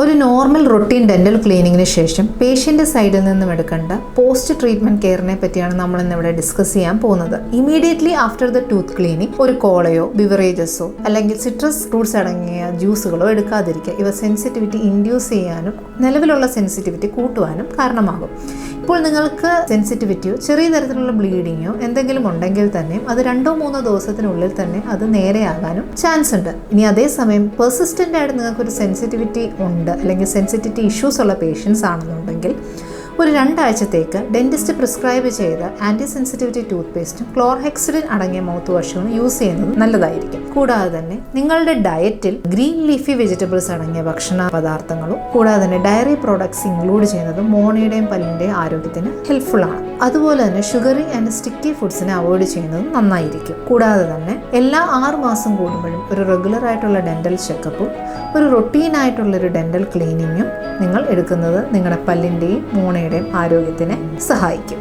ഒരു normal routine dental ക്ലീനിങ്ങിന് ശേഷം patient സൈഡിൽ നിന്നും എടുക്കേണ്ട പോസ്റ്റ് ട്രീറ്റ്മെൻറ്റ് കെയറിനെ പറ്റിയാണ് നമ്മൾ ഇന്നിവിടെ ഡിസ്കസ് ചെയ്യാൻ പോകുന്നത്. Immediately after the tooth cleaning ഒരു കോളയോ ബിവറേജസോ അല്ലെങ്കിൽ സിട്രസ് ഫ്രൂട്ട്സ് അടങ്ങിയ ജ്യൂസുകളോ എടുക്കാതിരിക്കുക. ഇവ സെൻസിറ്റിവിറ്റി ഇൻഡ്യൂസ് ചെയ്യാനും നിലവിലുള്ള സെൻസിറ്റിവിറ്റി കൂട്ടുവാനും കാരണമാകും. ഇപ്പോൾ നിങ്ങൾക്ക് സെൻസിറ്റിവിറ്റിയോ ചെറിയ തരത്തിലുള്ള ബ്ലീഡിങ്ങോ എന്തെങ്കിലും ഉണ്ടെങ്കിൽ തന്നെ അത് 2-3 ദിവസത്തിനുള്ളിൽ തന്നെ അത് നേരെയാകാനും ചാൻസ് ഉണ്ട്. ഇനി അതേസമയം പെർസിസ്റ്റൻ്റ് ആയിട്ട് നിങ്ങൾക്കൊരു സെൻസിറ്റിവിറ്റി ഉണ്ട് അല്ലെങ്കിൽ സെൻസിറ്റിവിറ്റി ഇഷ്യൂസ് ഉള്ള പേഷ്യൻസ് ആണെന്നുണ്ടെങ്കിൽ ഒരു 2 ആഴ്ചത്തേക്ക് ഡെന്റിസ്റ്റ് പ്രിസ്ക്രൈബ് ചെയ്ത ആൻറ്റി സെൻസിറ്റിവിറ്റി ടൂത്ത് പേസ്റ്റും ക്ലോർഹെക്സിഡിൻ അടങ്ങിയ മൗത്ത് വാഷുകളും യൂസ് ചെയ്യുന്നത് നല്ലതായിരിക്കും. കൂടാതെ തന്നെ നിങ്ങളുടെ ഡയറ്റിൽ ഗ്രീൻ ലീഫി വെജിറ്റബിൾസ് അടങ്ങിയ ഭക്ഷണ പദാർത്ഥങ്ങളും കൂടാതെ തന്നെ ഡയറി പ്രോഡക്ട്സ് ഇൻക്ലൂഡ് ചെയ്യുന്നത് മോണയുടെയും പല്ലിൻ്റെയും ആരോഗ്യത്തിന് ഹെൽപ്ഫുൾ ആണ്. അതുപോലെ തന്നെ ഷുഗറി ആൻഡ് സ്റ്റിക്കി ഫുഡ്സിനെ അവോയ്ഡ് ചെയ്യുന്നത് നന്നായിരിക്കും. കൂടാതെ തന്നെ എല്ലാ 6 മാസം കൂടുമ്പോഴും ഒരു റെഗുലർ ആയിട്ടുള്ള ഡെന്റൽ ചെക്കപ്പും ഒരു റൊട്ടീനായിട്ടുള്ളൊരു ഡെന്റൽ ക്ലീനിങ്ങും നിങ്ങൾ എടുക്കുന്നത് നിങ്ങളുടെ പല്ലിൻ്റെയും മോണയുടെയും ആരോഗ്യത്തിനെ സഹായിക്കും.